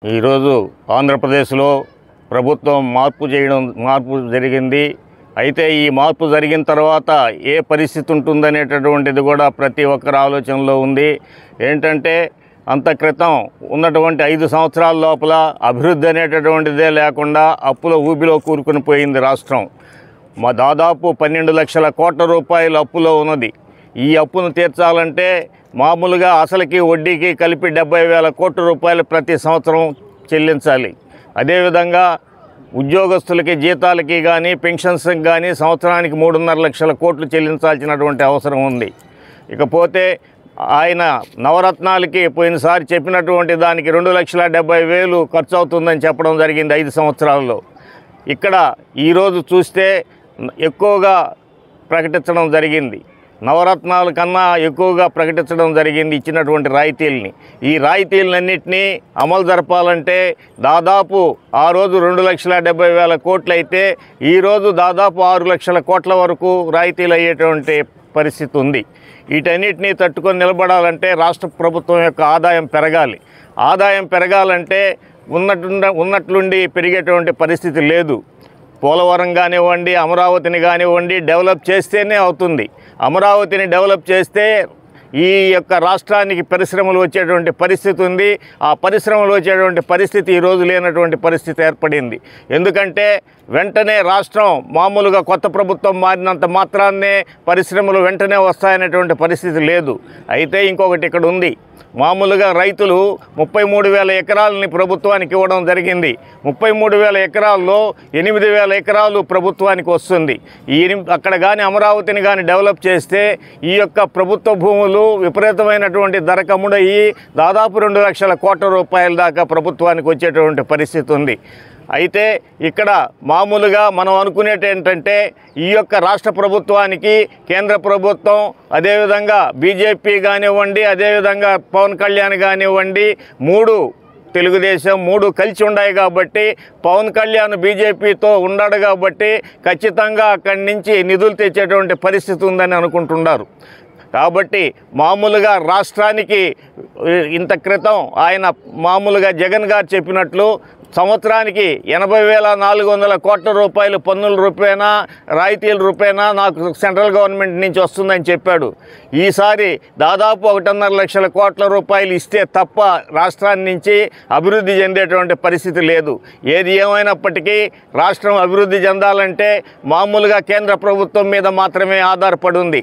ఈరోజు ఆంధ్రప్రదేశ్లో ప్రభుత్వం మార్పు జరిగింది. అయితే ఈ మార్పు జరిగిన తర్వాత ఏ పరిస్థితి ఉంటుందనేటటువంటిది కూడా ప్రతి ఒక్కరి ఆలోచనలో ఉంది. ఏంటంటే అంత క్రితం ఉన్నటువంటి 5 సంవత్సరాల లోపల అభివృద్ధి అనేటటువంటిదే లేకుండా అప్పుల ఊబిలో కూరుకుని పోయింది రాష్ట్రం. దాదాపు 12 లక్షల కోట్ల రూపాయలు అప్పులో ఉన్నది. ఈ అప్పును తీర్చాలంటే మామూలుగా అసలుకి వడ్డీకి కలిపి 70,000 కోట్ల రూపాయలు ప్రతి సంవత్సరం చెల్లించాలి. అదేవిధంగా ఉద్యోగస్తులకి జీతాలకి కానీ పెన్షన్స్కి కానీ సంవత్సరానికి 3.5 లక్షల కోట్లు చెల్లించాల్సినటువంటి అవసరం ఉంది. ఇకపోతే ఆయన నవరత్నాలకి పోయినసారి చెప్పినటువంటి దానికి 2,70,000 ఖర్చు అవుతుందని చెప్పడం జరిగింది 5 సంవత్సరాల్లో. ఇక్కడ ఈరోజు చూస్తే ఎక్కువగా ప్రకటించడం జరిగింది. నవరత్నాల కన్నా ఎక్కువగా ప్రకటించడం జరిగింది ఇచ్చినటువంటి రాయితీలని. ఈ రాయితీలన్నింటినీ అమలు జరపాలంటే దాదాపు ఆ రోజు 2,70,000 కోట్లు అయితే ఈరోజు దాదాపు 6 లక్షల కోట్ల వరకు రాయితీలు అయ్యేటువంటి పరిస్థితి ఉంది. వీటన్నిటినీ తట్టుకొని నిలబడాలంటే రాష్ట్ర ప్రభుత్వం యొక్క ఆదాయం పెరగాలి. ఆదాయం పెరగాలంటే ఉన్నట్లుండి పెరిగేటువంటి పరిస్థితి లేదు. పోలవరం కానివ్వండి, అమరావతిని కానివ్వండి డెవలప్ చేస్తేనే అవుతుంది. అమరావతిని డెవలప్ చేస్తే ఈ యొక్క రాష్ట్రానికి పరిశ్రమలు వచ్చేటువంటి పరిస్థితి ఉంది. ఆ పరిశ్రమలు వచ్చేటువంటి పరిస్థితి ఈరోజు లేనటువంటి పరిస్థితి ఏర్పడింది. ఎందుకంటే వెంటనే రాష్ట్రం మామూలుగా కొత్త ప్రభుత్వం మారినంత మాత్రాన్నే పరిశ్రమలు వెంటనే వస్తాయనేటువంటి పరిస్థితి లేదు. అయితే ఇంకొకటి ఇక్కడ ఉంది. మామూలుగా రైతులు 33,000 ఎకరాలని ప్రభుత్వానికి ఇవ్వడం జరిగింది. 33,000 ఎకరాల్లో 8,000 ఎకరాలు ప్రభుత్వానికి వస్తుంది. అక్కడ కానీ అమరావతిని కానీ డెవలప్ చేస్తే ఈ యొక్క ప్రభుత్వ భూములు విపరీతమైనటువంటి ధరకు అమ్ముడయ్యి దాదాపు 2 లక్షల కోట్ల రూపాయల దాకా ప్రభుత్వానికి వచ్చేటువంటి పరిస్థితి ఉంది. అయితే ఇక్కడ మామూలుగా మనం అనుకునేది ఏంటంటే ఈ యొక్క రాష్ట్ర ప్రభుత్వానికి కేంద్ర ప్రభుత్వం అదేవిధంగా బీజేపీ కానివ్వండి, అదేవిధంగా పవన్ కళ్యాణ్ కానివ్వండి, తెలుగుదేశం 3 కలిసి ఉన్నాయి కాబట్టి పవన్ కళ్యాణ్ బీజేపీతో ఉన్నాడు కాబట్టి ఖచ్చితంగా అక్కడి నుంచి నిధులు తెచ్చేటువంటి పరిస్థితి ఉందని అనుకుంటున్నారు. కాబట్టి మామూలుగా రాష్ట్రానికి ఇంత క్రితం ఆయన మామూలుగా జగన్ గారు చెప్పినట్లు సంవత్సరానికి 80,400 కోట్ల రూపాయలు పన్నుల రూపేణా రాయితీల రూపేణా నాకు సెంట్రల్ గవర్నమెంట్ నుంచి వస్తుందని చెప్పాడు. ఈసారి దాదాపు 1.5 లక్షల కోట్ల రూపాయలు ఇస్తే తప్ప రాష్ట్రాన్ని నుంచి అభివృద్ధి చెందేటువంటి పరిస్థితి లేదు. ఏది ఏమైనప్పటికీ రాష్ట్రం అభివృద్ధి చెందాలంటే మామూలుగా కేంద్ర ప్రభుత్వం మీద మాత్రమే ఆధారపడి ఉంది.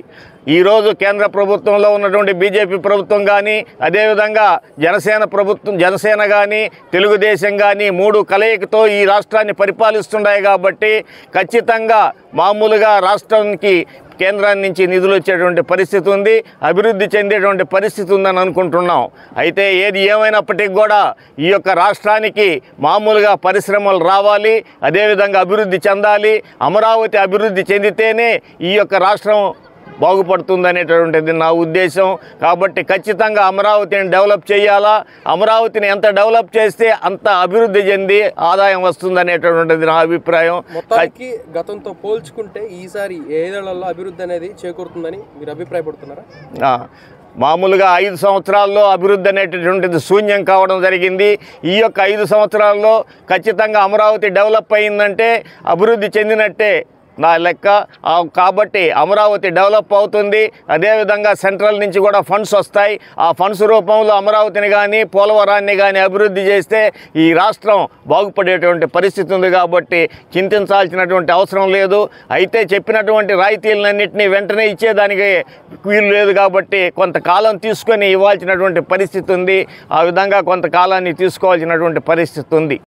ఈరోజు కేంద్ర ప్రభుత్వంలో ఉన్నటువంటి బీజేపీ ప్రభుత్వం కానీ, అదేవిధంగా జనసేన కానీ, తెలుగుదేశం కానీ 3 కలయికతో ఈ రాష్ట్రాన్ని పరిపాలిస్తున్నాయి కాబట్టి ఖచ్చితంగా మామూలుగా రాష్ట్రానికి కేంద్రం నుంచి నిధులు వచ్చేటువంటి పరిస్థితి ఉంది, అభివృద్ధి చెందేటువంటి పరిస్థితి ఉందని అనుకుంటున్నాం. అయితే ఏది ఏమైనప్పటికీ కూడా ఈ యొక్క రాష్ట్రానికి మామూలుగా పరిశ్రమలు రావాలి, అదేవిధంగా అభివృద్ధి చెందాలి. అమరావతి అభివృద్ధి చెందితేనే ఈ యొక్క రాష్ట్రం బాగుపడుతుందనేటటువంటిది నా ఉద్దేశం. కాబట్టి ఖచ్చితంగా అమరావతిని డెవలప్ చేయాలా. అమరావతిని ఎంత డెవలప్ చేస్తే అంత అభివృద్ధి చెంది ఆదాయం వస్తుందనేటటువంటిది నా అభిప్రాయం. మొత్తానికి గతంతో పోల్చుకుంటే ఈసారి 5 ఏళ్లలో అభివృద్ధి అనేది చేకూరుతుందని మీరు అభిప్రాయపడుతున్నారా? మామూలుగా 5 సంవత్సరాల్లో అభివృద్ధి అనేటటువంటిది శూన్యం కావడం జరిగింది. ఈ యొక్క 5 సంవత్సరాల్లో ఖచ్చితంగా అమరావతి డెవలప్ అయిందంటే అభివృద్ధి చెందినట్టే నా లెక్క. కాబట్టి అమరావతి డెవలప్ అవుతుంది. అదేవిధంగా సెంట్రల్ నుంచి కూడా ఫండ్స్ వస్తాయి. ఆ ఫండ్స్ రూపంలో అమరావతిని కానీ పోలవరాన్ని కానీ అభివృద్ధి చేస్తే ఈ రాష్ట్రం బాగుపడేటువంటి పరిస్థితి ఉంది. కాబట్టి చింతించాల్సినటువంటి అవసరం లేదు. అయితే చెప్పినటువంటి రాయితీలన్నింటినీ వెంటనే ఇచ్చేదానికి వీలు లేదు కాబట్టి కొంతకాలం తీసుకొని ఇవ్వాల్సినటువంటి పరిస్థితి ఉంది. ఆ విధంగా కొంతకాలాన్ని తీసుకోవాల్సినటువంటి పరిస్థితి ఉంది.